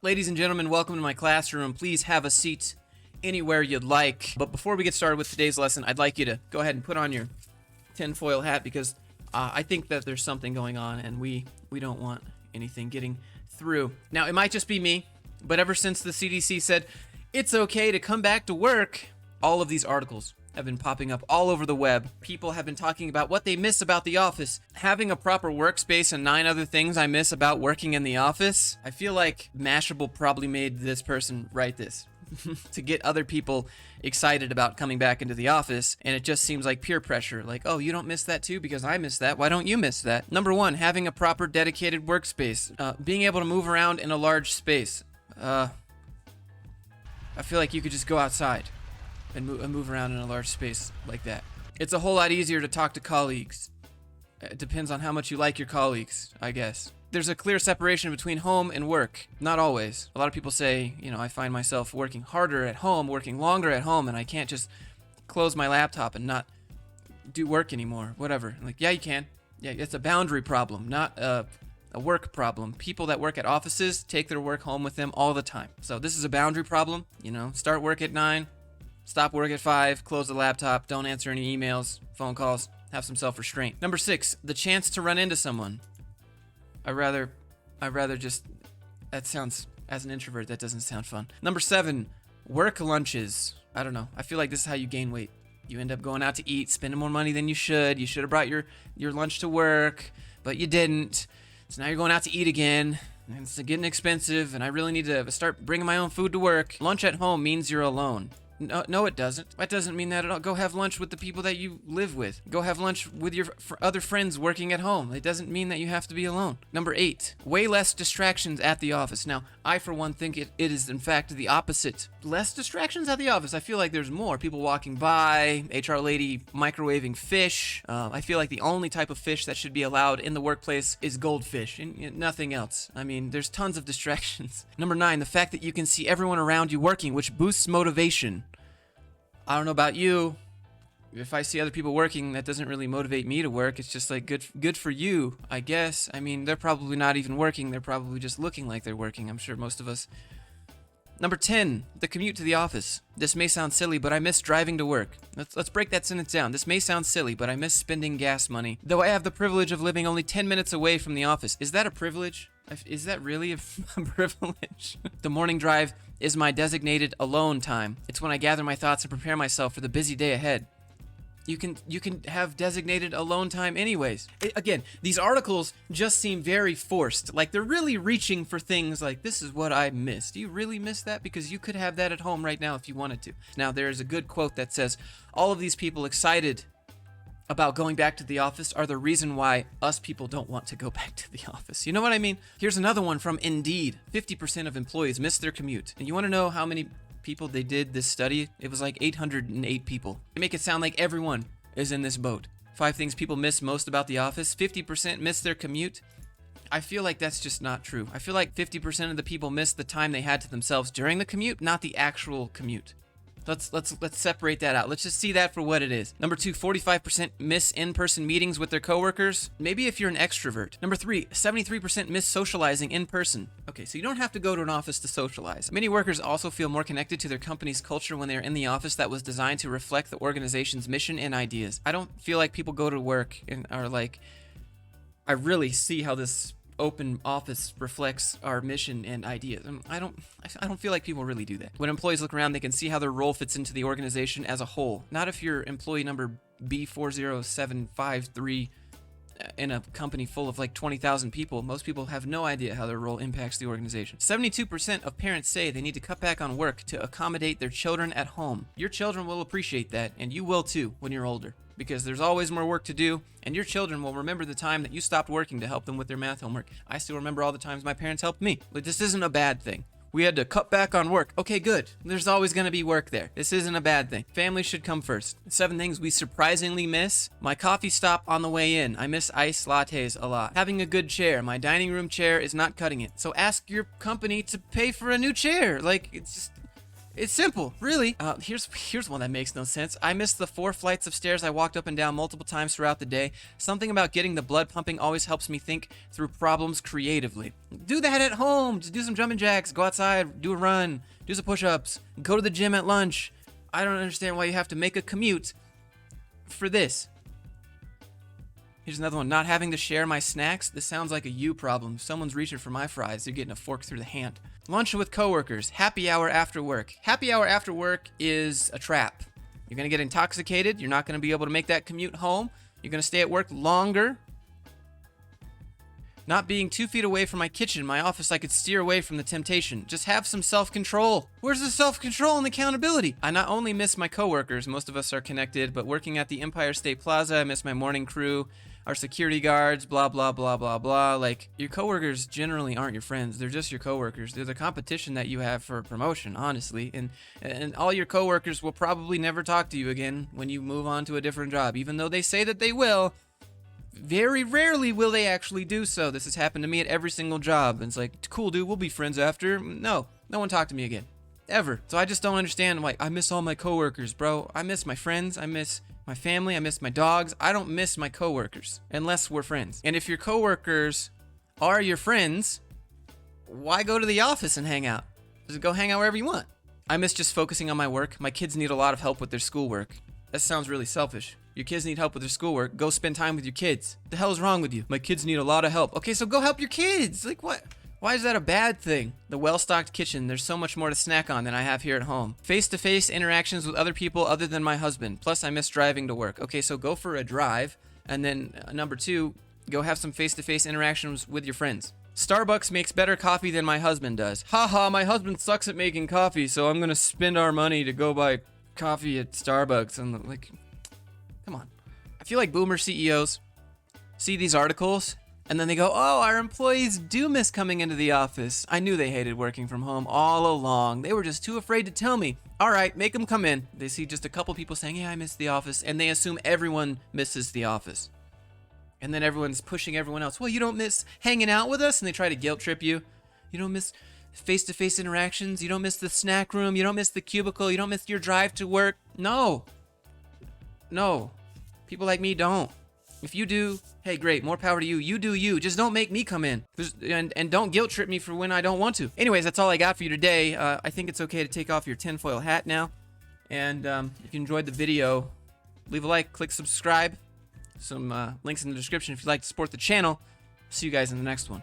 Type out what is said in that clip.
Ladies and gentlemen, welcome to my classroom. Please have a seat anywhere you'd like. But before we get started with today's lesson, I'd like you to go ahead and put on your tinfoil hat because I think that there's something going on and we don't want anything getting through. Now, it might just be me, but ever since the CDC said it's okay to come back to work, all of these articles have been popping up all over the web. People have been talking about what they miss about the office. Having a proper workspace and 9 other things I miss about working in the office. I feel like Mashable probably made this person write this to get other people excited about coming back into the office, and it just seems like peer pressure. Like, oh, you don't miss that too because I miss that. Why don't you miss that? Number 1, having a proper dedicated workspace. Being able to move around in a large space. I feel like you could just go outside and move around in a large space like that. It's a whole lot easier to talk to colleagues. It depends on how much you like your colleagues, I guess. There's a clear separation between home and work. Not always. A lot of people say, I find myself working harder at home, working longer at home, and I can't just close my laptop and not do work anymore, whatever. Like, yeah, you can. Yeah, it's a boundary problem, not a work problem. People that work at offices take their work home with them all the time. So this is a boundary problem. Start work at 9, stop work at 5, close the laptop, don't answer any emails, phone calls, have some self-restraint. Number 6, the chance to run into someone. I rather just, that sounds, as an introvert, that doesn't sound fun. Number 7, work lunches. I don't know. I feel like this is how you gain weight. You end up going out to eat, spending more money than you should. You should have brought your lunch to work, but you didn't. So now you're going out to eat again, and it's getting expensive, and I really need to start bringing my own food to work. Lunch at home means you're alone. No, it doesn't. That doesn't mean that at all. Go have lunch with the people that you live with. Go have lunch with your other friends working at home. It doesn't mean that you have to be alone. Number 8, way less distractions at the office. Now, I, for one, think it is, in fact, the opposite. Less distractions at the office. I feel like there's more. People walking by, HR lady microwaving fish. I feel like the only type of fish that should be allowed in the workplace is goldfish and nothing else. I mean, there's tons of distractions. Number 9, the fact that you can see everyone around you working, which boosts motivation. I don't know about you. If I see other people working, that doesn't really motivate me to work. It's just like good for you, I guess. I mean, they're probably not even working. They're probably just looking like they're working. I'm sure most of us. Number 10, the commute to the office. This may sound silly, but I miss driving to work. Let's break that sentence down. This may sound silly, but I miss spending gas money. Though I have the privilege of living only 10 minutes away from the office. Is that a privilege? Is that really a privilege? The morning drive is my designated alone time. It's when I gather my thoughts and prepare myself for the busy day ahead. You can have designated alone time anyways. Again, these articles just seem very forced. Like they're really reaching for things like, this is what I miss. Do you really miss that? Because you could have that at home right now if you wanted to. Now, there's a good quote that says, all of these people excited about going back to the office are the reason why us people don't want to go back to the office. You know what I mean? Here's another one from Indeed. 50% of employees miss their commute. And you want to know how many people they did this study? It was like 808 people. They make it sound like everyone is in this boat. 5 things people miss most about the office. 50% miss their commute. I feel like that's just not true. I feel like 50% of the people miss the time they had to themselves during the commute, not the actual commute. Let's separate that out. Let's just see that for what it is. Number 2, 45% miss in-person meetings with their coworkers. Maybe if you're an extrovert. Number 3, 73% miss socializing in person. Okay, so you don't have to go to an office to socialize. Many workers also feel more connected to their company's culture when they're in the office that was designed to reflect the organization's mission and ideas. I don't feel like people go to work and are like, I really see how this open office reflects our mission and ideas. I don't feel like people really do that. When employees look around, they can see how their role fits into the organization as a whole. Not if you're employee number B40753 in a company full of like 20,000 people. Most people have no idea how their role impacts the organization. 72% of parents say they need to cut back on work to accommodate their children at home. Your children will appreciate that, and you will too when you're older, because there's always more work to do, and your children will remember the time that you stopped working to help them with their math homework. I still remember all the times my parents helped me. But this isn't a bad thing. We had to cut back on work. Okay, good. There's always going to be work there. This isn't a bad thing. Family should come first. 7 things we surprisingly miss. My coffee stop on the way in. I miss iced lattes a lot. Having a good chair. My dining room chair is not cutting it. So ask your company to pay for a new chair. Like, it's just, It's simple, really. Here's one that makes no sense. I missed the 4 flights of stairs I walked up and down multiple times throughout the day. Something about getting the blood pumping always helps me think through problems creatively. Do that at home. Just do some jumping jacks. Go outside. Do a run. Do some push-ups. Go to the gym at lunch. I don't understand why you have to make a commute for this. Here's another one. Not having to share my snacks. This sounds like a you problem. If someone's reaching for my fries, they're getting a fork through the hand. Lunch with coworkers. Happy hour after work. Happy hour after work is a trap. You're going to get intoxicated. You're not going to be able to make that commute home. You're going to stay at work longer. Not being 2 feet away from my kitchen, my office, I could steer away from the temptation. Just have some self-control. Where's the self-control and accountability? I not only miss my coworkers, most of us are connected, but working at the Empire State Plaza, I miss my morning crew, our security guards, blah, blah, blah, blah, blah. Like, your coworkers generally aren't your friends. They're just your coworkers. They're the competition that you have for promotion, honestly. And all your coworkers will probably never talk to you again when you move on to a different job, even though they say that they will. Very rarely will they actually do so. This has happened to me at every single job. And it's like, cool, dude, we'll be friends after. No one talked to me again. Ever. So I just don't understand why. I miss all my coworkers, bro. I miss my friends. I miss my family. I miss my dogs. I don't miss my coworkers unless we're friends. And if your coworkers are your friends, why go to the office and hang out? Just go hang out wherever you want. I miss just focusing on my work. My kids need a lot of help with their schoolwork. That sounds really selfish. Your kids need help with their schoolwork. Go spend time with your kids. What the hell is wrong with you? My kids need a lot of help. Okay, so go help your kids. Like, what? Why is that a bad thing? The well-stocked kitchen. There's so much more to snack on than I have here at home. Face-to-face interactions with other people other than my husband. Plus, I miss driving to work. Okay, so go for a drive. And then, number 2, go have some face-to-face interactions with your friends. Starbucks makes better coffee than my husband does. Haha, my husband sucks at making coffee, so I'm gonna spend our money to go buy coffee at Starbucks. And, like, come on. I feel like boomer CEOs see these articles and then they go, oh, our employees do miss coming into the office. I knew they hated working from home all along. They were just too afraid to tell me. All right, make them come in. They see just a couple people saying, yeah, I miss the office. And they assume everyone misses the office. And then everyone's pushing everyone else. Well, you don't miss hanging out with us? And they try to guilt trip you. You don't miss face-to-face interactions. You don't miss the snack room. You don't miss the cubicle. You don't miss your drive to work. No. People like me don't. If you do, hey, great, more power to you. You do you. Just don't make me come in. And don't guilt trip me for when I don't want to. Anyways, that's all I got for you today. I think it's okay to take off your tinfoil hat now. And if you enjoyed the video, leave a like, click subscribe. Some links in the description if you'd like to support the channel. See you guys in the next one.